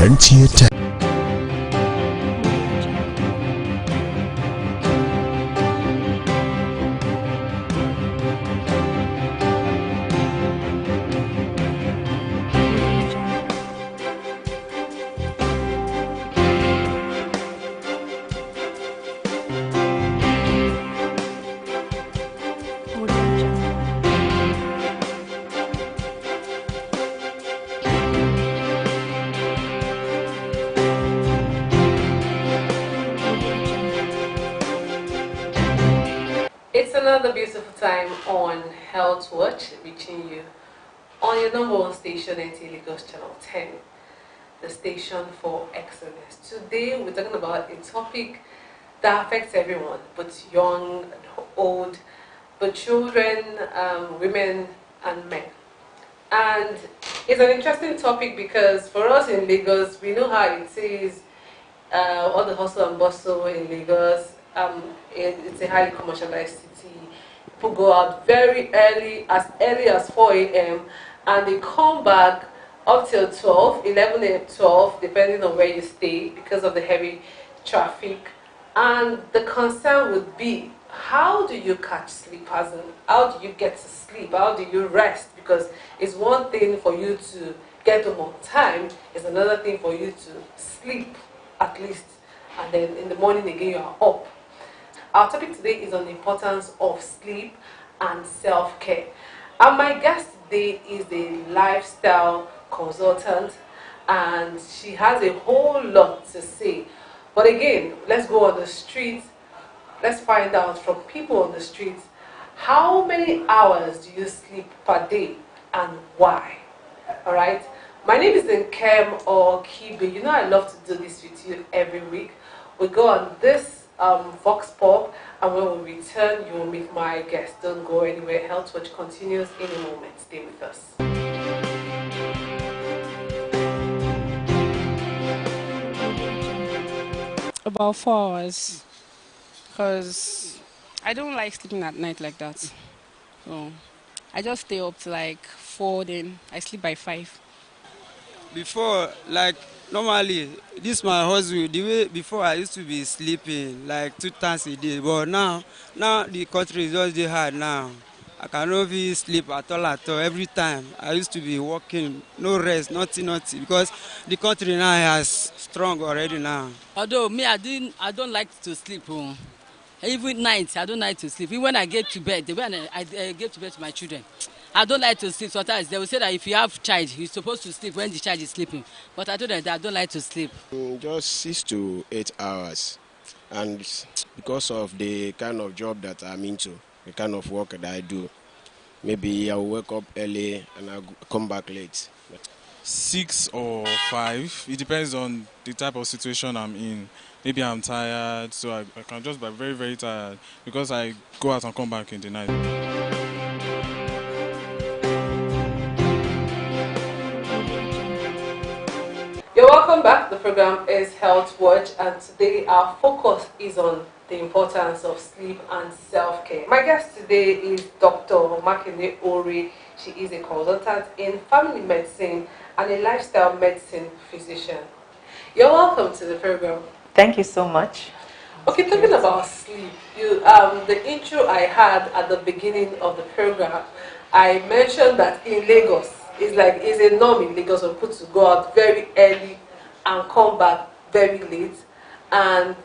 Nta Ch1O. It's another beautiful time on Health Watch, reaching you on your number one station, Nta Lagos Channel 10, the station for excellence. Today we're talking about a topic that affects everyone, both young and old, but children, women and men. And it's an interesting topic because for us in Lagos, we know how it is, all the hustle and bustle in Lagos. It's a highly commercialized city. People go out very early as 4 a.m. and they come back up till 12, 11 a.m., 12, depending on where you stay because of the heavy traffic. And the concern would be, how do you catch sleep? As in, how do you get to sleep? How do you rest? Because it's one thing for you to get home on time, it's another thing for you to sleep at least, and then in the morning again you are up. Our topic today is on the importance of sleep and self-care. And my guest today is a lifestyle consultant, and she has a whole lot to say. But again, let's go on the streets. Let's find out from people on the streets, how many hours do you sleep per day and why? Alright? My name is Nta Ch1O. You know I love to do this with you every week. We go on this Vox Pop, and when we return, you will meet my guest. Don't go anywhere. Health Watch continues in a moment. Stay with us. About 4 hours, because I don't like sleeping at night like that. So I just stay up to like 4, then I sleep by 5. Before, like normally, this my hustle. The way before I used to be sleeping like 2 times a day, but now the country is just hard now. I cannot even sleep at all. Every time I used to be working, no rest, nothing, because the country now has strong already now. Although me, I don't like to sleep. Even night, I don't like to sleep. Even when I get to bed, the way I get to bed to my children, I don't like to sleep. Sometimes they will say that if you have child, you're supposed to sleep when the child is sleeping. But I told them that I don't like to sleep. Just 6 to 8 hours. And because of the kind of job that I'm into, the kind of work that I do, maybe I'll wake up early and I'll come back late. 6 or 5. It depends on the type of situation I'm in. Maybe I'm tired, so I can just be very, very tired because I go out and come back in the night. You're welcome back. The program is Health Watch, and today our focus is on the importance of sleep and self-care. My guest today is Dr. Nta Ch1O. She is a consultant in family medicine and a lifestyle medicine physician. You're welcome to the program. Thank you so much. Okay, talking about sleep, the intro I had at the beginning of the program, I mentioned that in Lagos, it's a norm in Lagos for people to go out very early and come back very late, and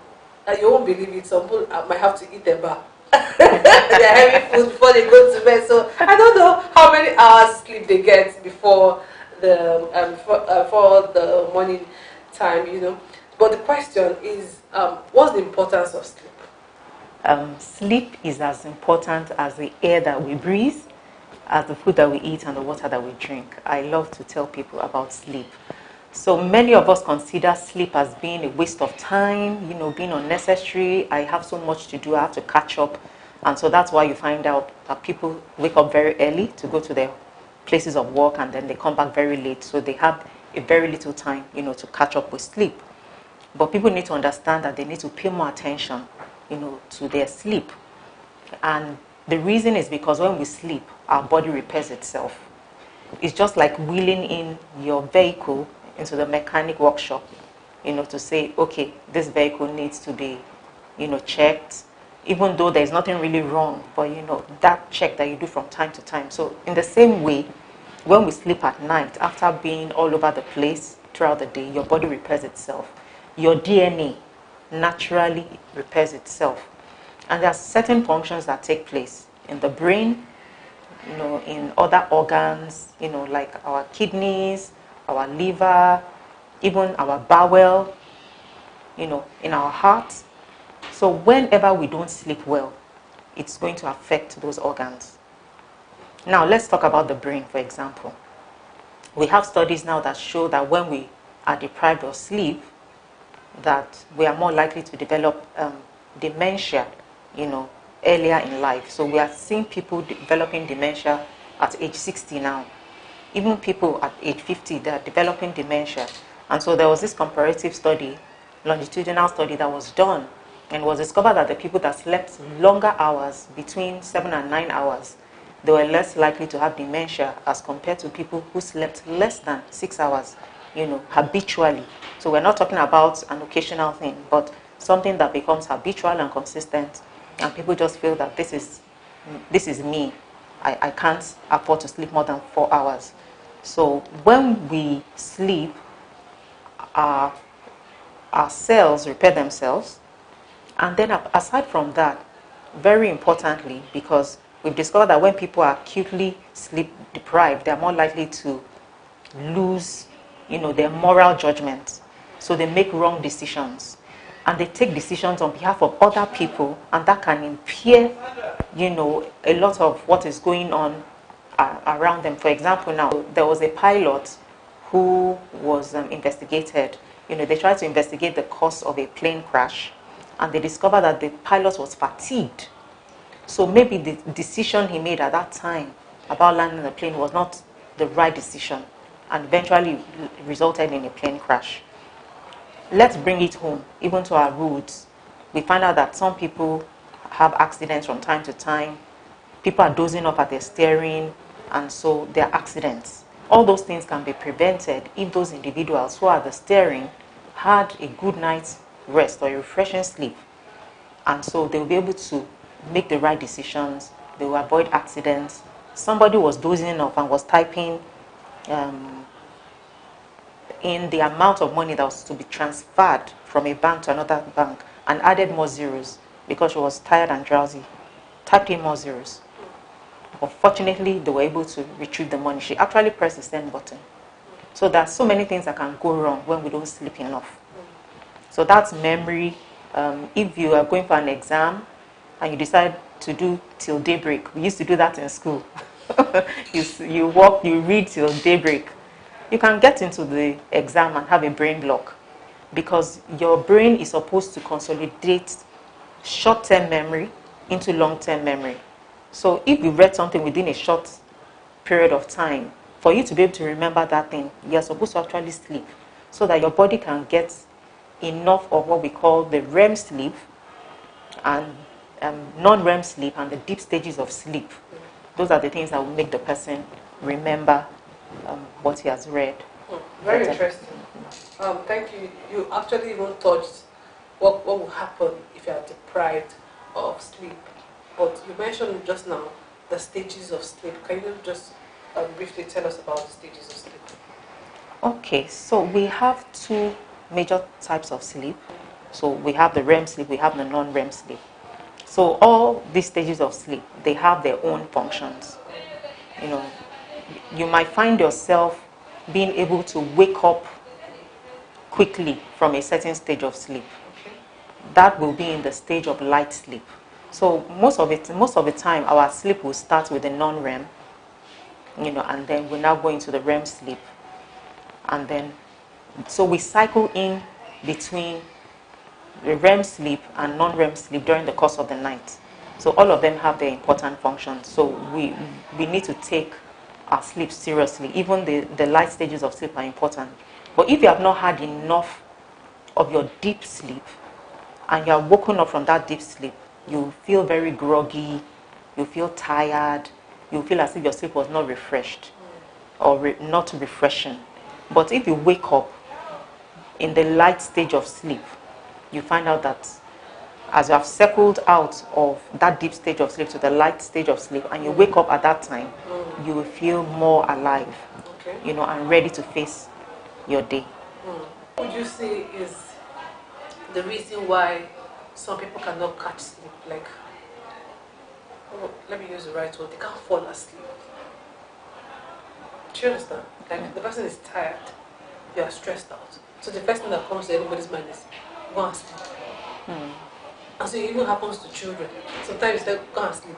you won't believe it, some people might have to eat their bar. Their heavy food before they go to bed. So I don't know how many hours sleep they get before the for the morning time, you know. But the question is, what's the importance of sleep? Sleep is as important as the air that we breathe, as the food that we eat and the water that we drink. I love to tell people about sleep. So many of us consider sleep as being a waste of time, being unnecessary. I have so much to do, I have to catch up. And so that's why you find out that people wake up very early to go to their places of work, and then they come back very late. So they have a very little time, to catch up with sleep. But people need to understand that they need to pay more attention, to their sleep. And the reason is because when we sleep, our body repairs itself. It's just like wheeling in your vehicle into the mechanic workshop, to say, okay, this vehicle needs to be, checked, even though there's nothing really wrong, but that check that you do from time to time. So in the same way, when we sleep at night, after being all over the place throughout the day, your body repairs itself. Your DNA naturally repairs itself. And there are certain functions that take place in the brain, in other organs, like our kidneys, our liver, even our bowel, in our heart. So whenever we don't sleep well, it's going to affect those organs. Now let's talk about the brain, for example. We have studies now that show that when we are deprived of sleep, that we are more likely to develop dementia, earlier in life. So we are seeing people developing dementia at age 60 now. Even people at age 50, they are developing dementia. And so there was this comparative study, longitudinal study that was done, and it was discovered that the people that slept longer hours, between 7 and 9 hours, they were less likely to have dementia as compared to people who slept less than 6 hours, habitually. So we're not talking about an occasional thing, but something that becomes habitual and consistent, and people just feel that this is me. I can't afford to sleep more than 4 hours. So when we sleep, our cells repair themselves. And then aside from that, very importantly, because we've discovered that when people are acutely sleep deprived, they're more likely to lose, their moral judgment. So they make wrong decisions. And they take decisions on behalf of other people, and that can impair, a lot of what is going on around them. For example, now, there was a pilot who was investigated. They tried to investigate the cause of a plane crash, and they discovered that the pilot was fatigued. So maybe the decision he made at that time about landing the plane was not the right decision, and eventually resulted in a plane crash. Let's bring it home, even to our roads. We find out that some people have accidents from time to time. People are dozing off at their steering, and so there are accidents. All those things can be prevented if those individuals who are at the steering had a good night's rest or a refreshing sleep. And so they'll be able to make the right decisions. They will avoid accidents. Somebody was dozing off and was typing in the amount of money that was to be transferred from a bank to another bank, and added more zeros because she was tired and drowsy. Typed in more zeros. But fortunately, they were able to retrieve the money. She actually pressed the send button. So there are so many things that can go wrong when we don't sleep enough. So that's memory. If you are going for an exam and you decide to do till daybreak, we used to do that in school. you walk, you read till daybreak. You can get into the exam and have a brain block, because your brain is supposed to consolidate short-term memory into long-term memory. So if you read something within a short period of time, for you to be able to remember that thing, you're supposed to actually sleep so that your body can get enough of what we call the REM sleep and non-REM sleep and the deep stages of sleep. Those are the things that will make the person remember what he has read. Very interesting. Thank you. You actually even touched what will happen if you are deprived of sleep. But you mentioned just now the stages of sleep. Can you just briefly tell us about the stages of sleep? Okay, so we have two major types of sleep. So we have the REM sleep, we have the non-REM sleep. So all these stages of sleep, they have their own functions. You might find yourself being able to wake up quickly from a certain stage of sleep. That will be in the stage of light sleep. So most of the time, our sleep will start with the non-REM, and then we now go into the REM sleep. And then, so we cycle in between the REM sleep and non-REM sleep during the course of the night. So all of them have their important functions. So we need to take our sleep seriously. Even the light stages of sleep are important. But if you have not had enough of your deep sleep and you are woken up from that deep sleep, you feel very groggy, you feel tired, you feel as if your sleep was not refreshed or not refreshing. But if you wake up in the light stage of sleep, you find out that as you have circled out of that deep stage of sleep to the light stage of sleep, and you wake up at that time, you will feel more alive, Okay. you know, and ready to face your day. What would you say is the reason why some people cannot catch sleep? Like, oh, let me use the right word, they can't fall asleep. Do you understand? Like, the person is tired, you are stressed out. So the first thing that comes to anybody's mind is, go and sleep. And so it even happens to children. Sometimes they go and sleep.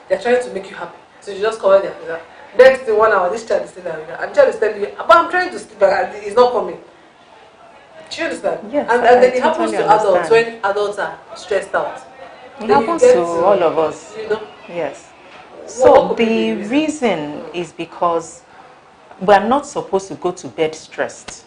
They're trying to make you happy. So you just cover their face. Next thing, 1 hour, this child is still there. And the child is telling you, but I'm trying to sleep, but it's not coming. Do you understand? Yes, and I then it happens totally to adults understand. when adults are stressed out. It Then you happens get to all of us. You know, Yes. what So could be the reason is because we are not supposed to go to bed stressed.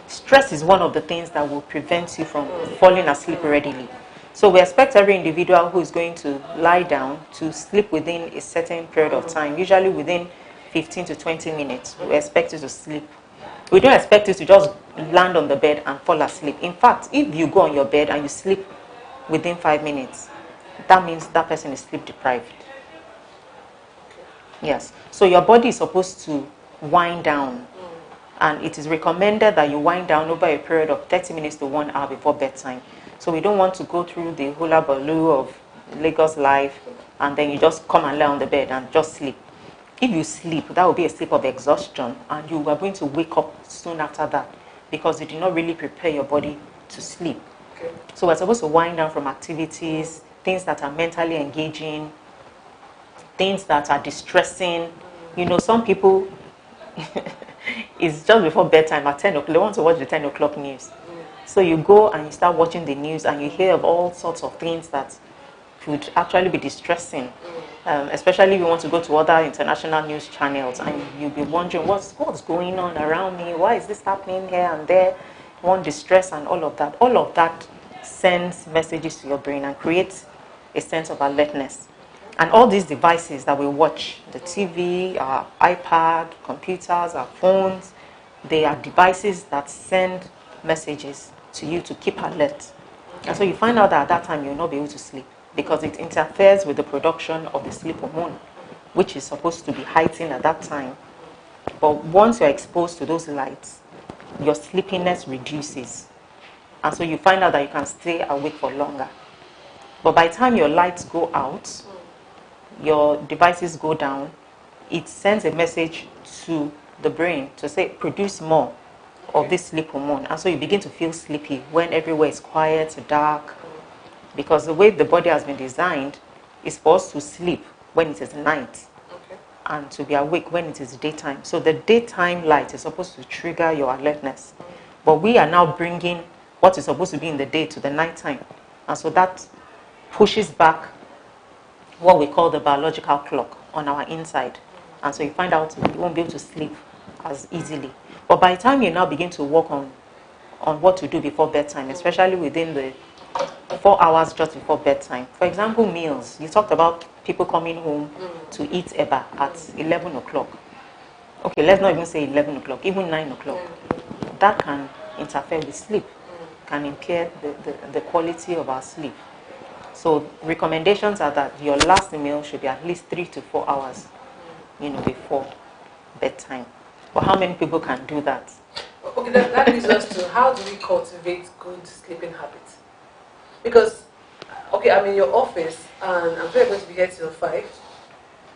Stress is one of the things that will prevent you from falling asleep readily. So we expect every individual who is going to lie down to sleep within a certain period of time, usually within 15 to 20 minutes. We expect you to sleep. We don't expect you to just land on the bed and fall asleep. In fact, if you go on your bed and you sleep within 5 minutes, that means that person is sleep deprived. Yes. So your body is supposed to wind down. And it is recommended that you wind down over a period of 30 minutes to 1 hour before bedtime. So we don't want to go through the hula baloo of Lagos life and then you just come and lie on the bed and just sleep. If you sleep, that will be a sleep of exhaustion and you are going to wake up soon after that because you did not really prepare your body to sleep. Okay. So we're supposed to wind down from activities, things that are mentally engaging, things that are distressing. You know, some people, it's just before bedtime at 10 o'clock, they want to watch the 10 o'clock news. So you go and you start watching the news and you hear of all sorts of things that could actually be distressing. Especially if you want to go to other international news channels and you'll be wondering what's going on around me, why is this happening here and there, one distress and all of that. All of that sends messages to your brain and creates a sense of alertness. And all these devices that we watch, the TV, our iPad, computers, our phones, they are devices that send messages to you to keep alert. And so you find out that at that time you'll not be able to sleep because it interferes with the production of the sleep hormone, which is supposed to be heightened at that time. But once you're exposed to those lights, your sleepiness reduces. And so you find out that you can stay awake for longer. But by the time your lights go out, your devices go down, it sends a message to the brain to say, produce more of this sleep hormone. And so you begin to feel sleepy when everywhere is quiet, dark, because the way the body has been designed is for us to sleep when it is night and to be awake when it is daytime. So the daytime light is supposed to trigger your alertness. But we are now bringing what is supposed to be in the day to the nighttime. And so that pushes back what we call the biological clock on our inside. And so you find out you won't be able to sleep as easily. But by the time you now begin to work on what to do before bedtime, especially within the 4 hours just before bedtime. For example, meals. You talked about people coming home to eat eba at 11 o'clock. Okay, let's not even say 11 o'clock, even 9 o'clock. That can interfere with sleep, can impair the quality of our sleep. So recommendations are that your last meal should be at least 3 to 4 hours, before bedtime. But how many people can do that? Okay, that leads us to how do we cultivate good sleeping habits? Because, okay, I'm in your office and I'm sure you're going to be here till 5.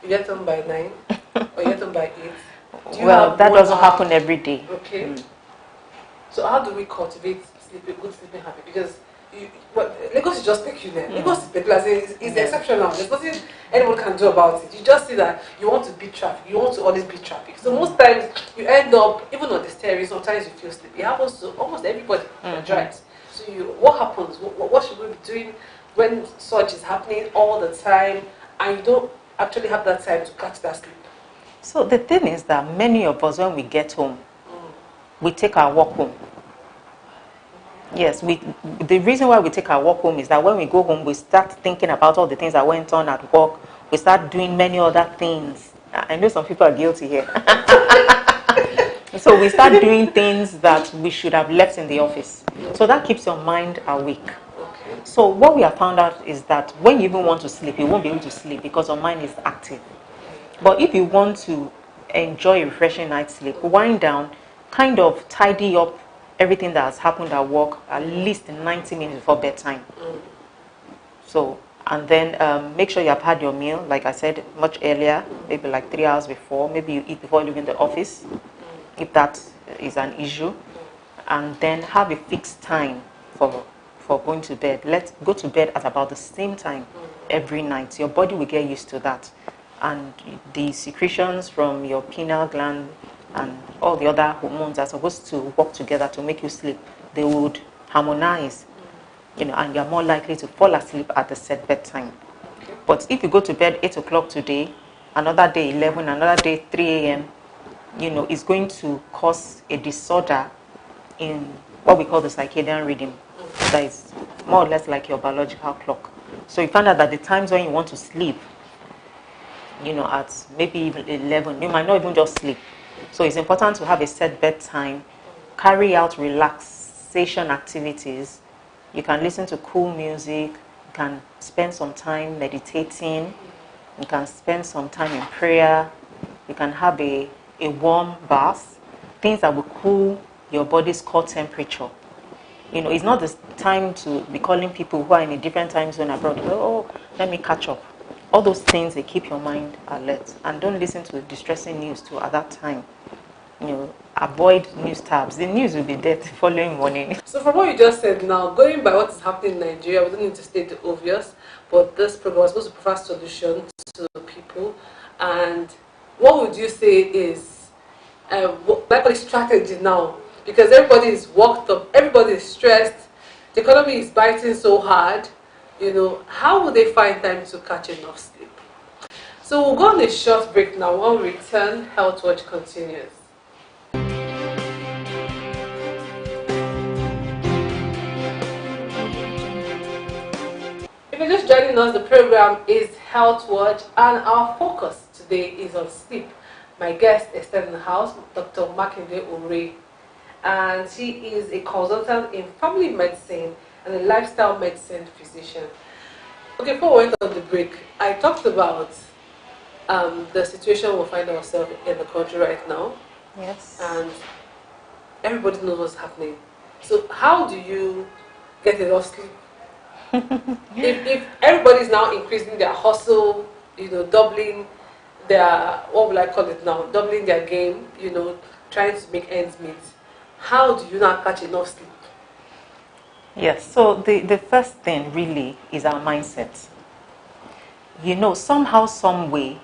You get home by 9 or you get home by 8. Well, that doesn't happen every day. Okay. So how do we cultivate good sleeping habit? Because Lagos is just peculiar. Lagos is peculiar. It's exceptional. There's nothing anyone can do about it. You just see that you want to beat traffic. You want to always beat traffic. So most times you end up, even on the stairs, sometimes you feel sleepy. It happens to almost everybody. Right? So what happens? What should we be doing when such is happening all the time and you don't actually have that time to catch that sleep? So the thing is that many of us, when we get home, we take our walk home. Yes, the reason why we take our walk home is that when we go home, we start thinking about all the things that went on at work. We start doing many other things. I know some people are guilty here. So we start doing things that we should have left in the office. So that keeps your mind awake. Okay. So what we have found out is that when you even want to sleep, you won't be able to sleep because your mind is active. But if you want to enjoy a refreshing night's sleep, wind down, kind of tidy up everything that has happened at work at least 90 minutes before bedtime. So, and then make sure you have had your meal, like I said, much earlier, maybe like 3 hours before. Maybe you eat before leaving the office, if that is an issue. And then have a fixed time for going to bed. Let's go to bed at about the same time every night. Your body will get used to that. And the secretions from your pineal gland and all the other hormones are supposed to work together to make you sleep. They would harmonize, and you're more likely to fall asleep at the set bedtime. But if you go to bed 8 o'clock today, another day 11, another day 3 a.m., it's going to cause a disorder in what we call the circadian rhythm. That is more or less like your biological clock. So you find out that the times when you want to sleep, at maybe even 11, you might not even just sleep. So it's important to have a set bedtime, carry out relaxation activities. You can listen to cool music, you can spend some time meditating, you can spend some time in prayer, you can have a warm bath, things that will cool your body's core temperature. It's not the time to be calling people who are in a different time zone abroad. Oh, let me catch up. All those things, they keep your mind alert. And don't listen to distressing news too at that time. Avoid news tabs. The news will be there the following morning. So from what you just said now, going by what is happening in Nigeria, we don't need to state the obvious, but this program is supposed to provide solutions to people. And what would you say is like a strategy now? Because everybody is worked up, everybody is stressed, the economy is biting so hard. How would they find time to catch enough sleep? So we'll go on a short break now. When we return, Health Watch continues. If you're just joining us, the program is Health Watch, and our focus today is on sleep. My guest is still in the house, Dr. Nta Ch1O, and she is a consultant in family medicine and a lifestyle medicine physician. Okay, before we went on the break, I talked about the situation we find ourselves in the country right now. Yes. And everybody knows what's happening. So how do you get enough sleep? if everybody's now increasing their hustle, doubling their, what will I call it now, doubling their game, trying to make ends meet, how do you now catch enough sleep? Yes, so the first thing really is our mindset. Somehow, some way,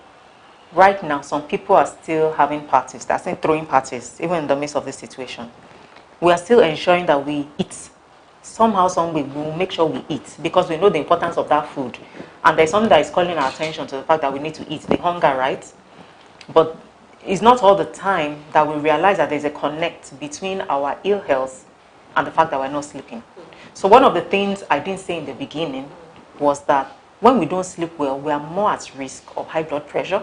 right now, some people are still having parties, they're still throwing parties, even in the midst of this situation. We are still ensuring that we eat. Somehow, some way, we will make sure we eat because we know the importance of that food. And there's something that is calling our attention to the fact that we need to eat, the hunger, right? But it's not all the time that we realize that there's a connect between our ill health and the fact that we're not sleeping. So one of the things I didn't say in the beginning was that when we don't sleep well, we are more at risk of high blood pressure.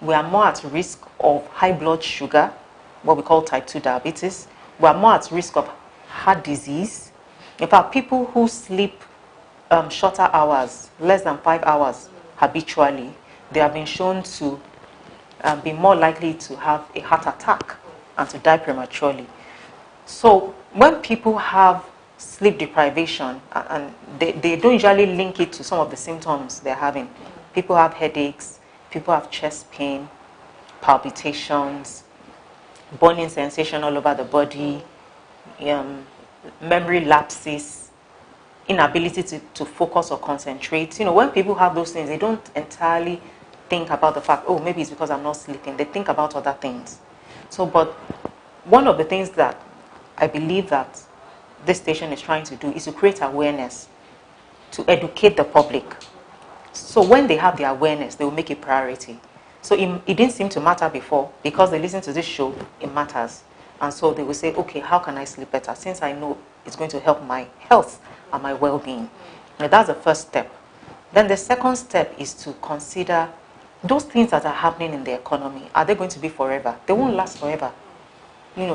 We are more at risk of high blood sugar, what we call type 2 diabetes. We are more at risk of heart disease. In fact, people who sleep shorter hours, less than 5 hours habitually, they have been shown to be more likely to have a heart attack and to die prematurely. So when people have sleep deprivation, and they don't usually link it to some of the symptoms they're having. People have headaches, people have chest pain, palpitations, burning sensation all over the body, memory lapses, inability to focus or concentrate. When people have those things, they don't entirely think about the fact, oh, maybe it's because I'm not sleeping. They think about other things. So, but one of the things that I believe that this station is trying to do is to create awareness, to educate the public. So when they have the awareness, they will make it priority. So it didn't seem to matter before. Because they listen to this show, it matters. And so they will say, okay, how can I sleep better? Since I know it's going to help my health and my well-being. Now, that's the first step. Then the second step is to consider those things that are happening in the economy. Are they going to be forever? They won't last forever.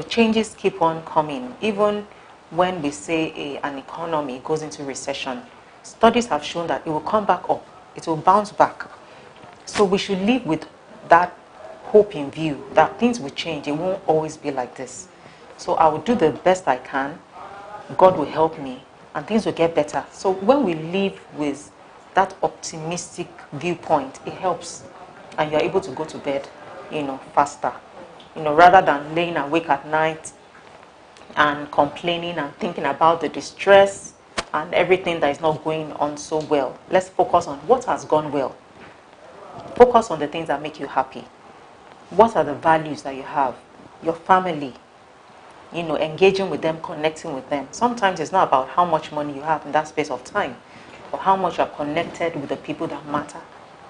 changes keep on coming. Even when we say an economy goes into recession, studies have shown that it will come back up. It will bounce back. So we should live with that hope in view that things will change. It won't always be like this. So I will do the best I can. God will help me and things will get better. So when we live with that optimistic viewpoint, it helps and you're able to go to bed, faster. Rather than laying awake at night and complaining and thinking about the distress and everything that is not going on so well. Let's focus on what has gone well. Focus on the things that make you happy. What are the values that you have? Your family, engaging with them, connecting with them. Sometimes it's not about how much money you have in that space of time, or how much you're connected with the people that matter,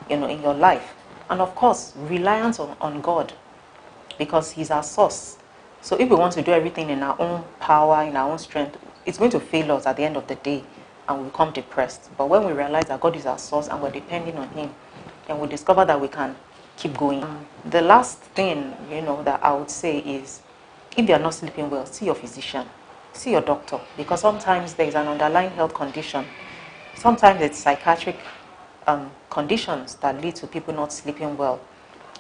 in your life. And of course, reliance on God, because He's our source. So if we want to do everything in our own power, in our own strength, it's going to fail us at the end of the day, and we become depressed. But when we realize that God is our source and we're depending on Him, and we discover that we can keep going. The last thing, that I would say is, if you're not sleeping well, see your physician, see your doctor, because sometimes there is an underlying health condition. Sometimes it's psychiatric conditions that lead to people not sleeping well.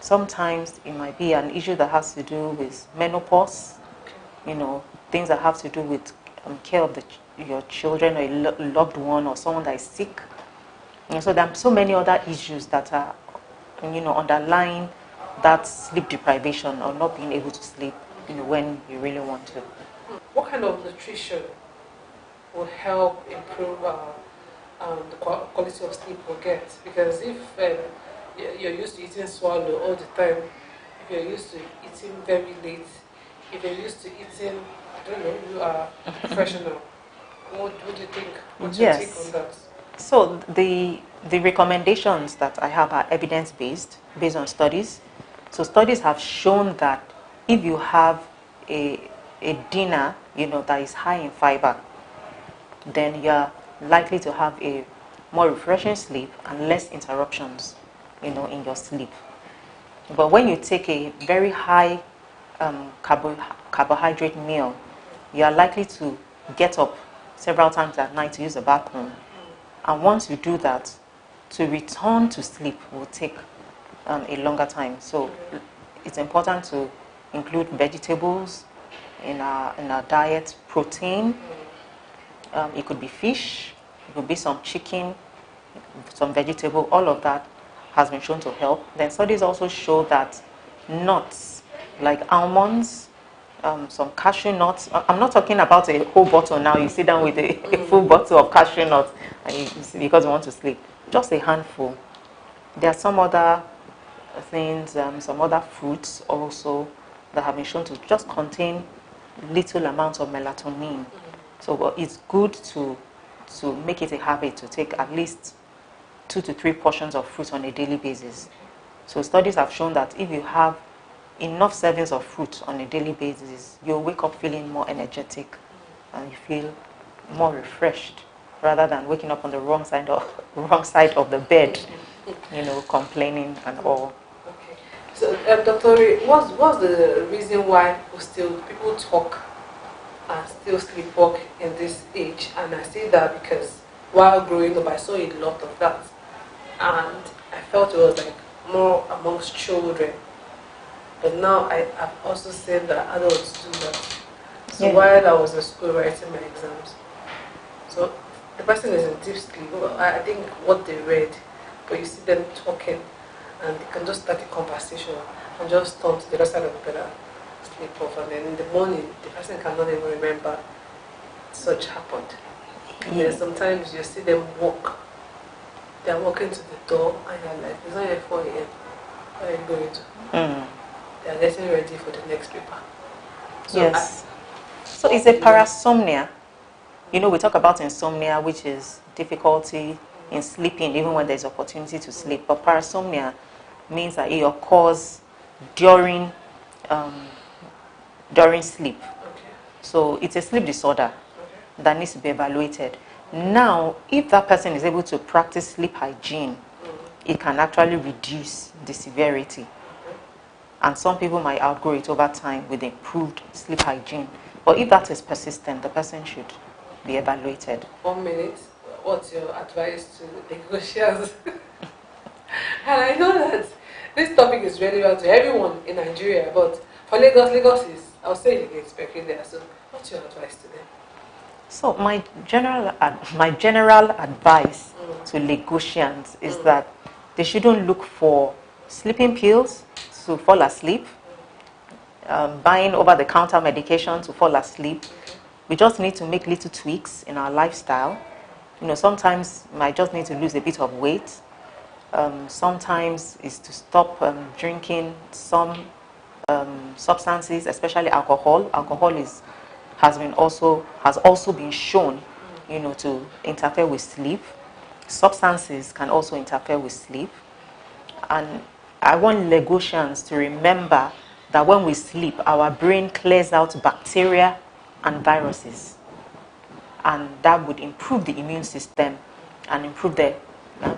Sometimes it might be an issue that has to do with menopause, things that have to do with care of your children or a loved one or someone that is sick. And so there are so many other issues that are, underlying that sleep deprivation or not being able to sleep, when you really want to. What kind of nutrition will help improve the quality of sleep we'll get? Because if you're used to eating swallow all the time, if you're used to eating very late, if you're used to eating, I don't know, you are professional, what do you think? What's your take on that? So the recommendations that I have are evidence-based, based on studies. So studies have shown that if you have a dinner, that is high in fiber, then you're likely to have a more refreshing sleep and less interruptions, in your sleep. But when you take a very high carbohydrate meal, you are likely to get up several times at night to use the bathroom. And once you do that, to return to sleep will take a longer time. So it's important to include vegetables in our diet, protein. It could be fish, it could be some chicken, some vegetable. All of that has been shown to help. Then studies also show that nuts like almonds, some cashew nuts. I'm not talking about a whole bottle now. You sit down with a full bottle of cashew nuts and you see, because you want to sleep. Just a handful. There are some other things, some other fruits also that have been shown to just contain little amounts of melatonin. So it's good to make it a habit to take at least 2 to 3 portions of fruit on a daily basis. So studies have shown that if you have enough servings of fruit on a daily basis, you'll wake up feeling more energetic and you feel more refreshed, rather than waking up on the wrong side of the bed, complaining and all. Okay. So, Dr. what's the reason why people talk and still sleepwalk in this age? And I say that because while growing up, I saw a lot of that, and I felt it was like more amongst children. But now I've also seen that adults do that. So while I was in school writing my exams, so the person is in deep sleep. I think what they read, but you see them talking, and they can just start a conversation and just turn to the other side of the bed and sleep off. And then in the morning, the person cannot even remember such happened. And then sometimes you see them walk. They're walking to the door, and you're like, it's not yet 4 a.m. Where are you going to? They're getting ready for the next paper. So yes. So it's a parasomnia. We talk about insomnia, which is difficulty in sleeping even when there's opportunity to sleep. But parasomnia means that it occurs during sleep. Okay. So it's a sleep disorder that needs to be evaluated. Now, if that person is able to practice sleep hygiene, it can actually reduce the severity. and some people might outgrow it over time with improved sleep hygiene. But if that is persistent, the person should be evaluated. 1 minute. What's your advice to negotiators? And I know that this topic is relevant to everyone in Nigeria, but for Lagos, Lagos is, I'll say, it's peculiar. So, what's your advice to them? So my general advice to Lagosians is that they shouldn't look for sleeping pills to fall asleep, buying over-the-counter medication to fall asleep. We just need to make little tweaks in our lifestyle. Sometimes you might just need to lose a bit of weight. Sometimes is to stop drinking some substances, especially alcohol. Alcohol has also been shown, to interfere with sleep. Substances can also interfere with sleep. And I want Lagosians to remember that when we sleep, our brain clears out bacteria and viruses. And that would improve the immune system and improve the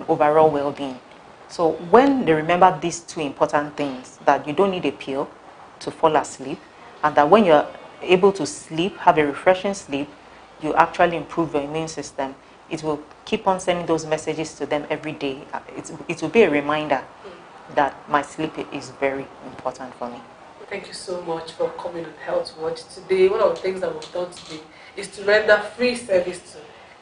overall well-being. So when they remember these two important things, that you don't need a pill to fall asleep, and that when you're able to sleep, have a refreshing sleep, you actually improve your immune system, it will keep on sending those messages to them every day. It will be a reminder that my sleep is very important for me. Thank you so much for coming on Health Watch today. One of the things that we've done today is to render free service to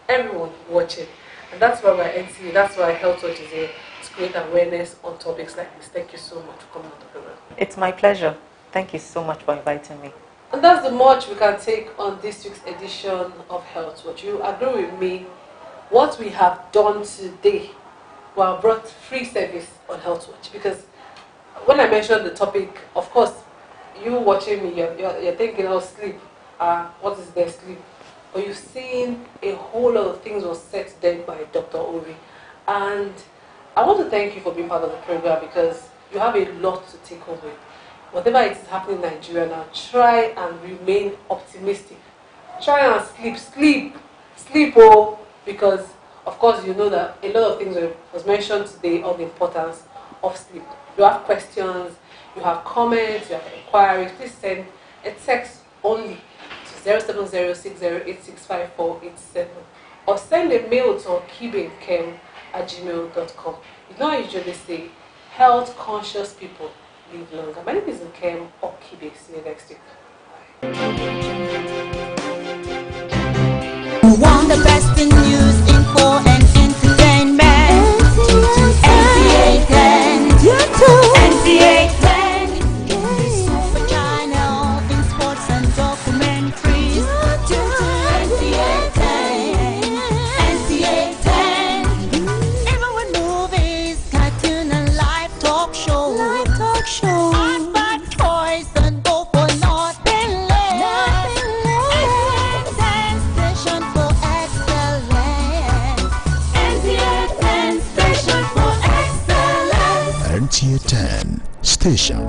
everyone watching. And that's why we're NTA, that's why Health Watch is here, to create awareness on topics like this. Thank you so much for coming on the program. It's my pleasure. Thank you so much for inviting me. And that's the much we can take on this week's edition of Health Watch. You agree with me? What we have done today, we have brought free service on Health Watch, because when I mentioned the topic, of course, you watching me, you're thinking, oh, sleep. What is their sleep? But you've seen a whole lot of things was said then by Dr. Ori. And I want to thank you for being part of the program, because you have a lot to take home with. Whatever it is happening in Nigeria now, try and remain optimistic. Try and sleep, oh, because of course you know that a lot of things was mentioned today on the importance of sleep. You have questions, you have comments, you have inquiries, please send a text only to 07060865487 or send a mail to kibenkem@gmail.com. You know I usually say, health conscious people live longer. My name is Nkem Okibe. See you next week. Want the best in news, info, and entertainment. NTA 10. NTA 10. Super channel in sports and documentaries. NTA 10. NTA 10. Even with movies, cartoon, and live talk show. Art, bad toys, and go for nothing less. Station for excellence. NTA 10 station for excellence. NTA 10 station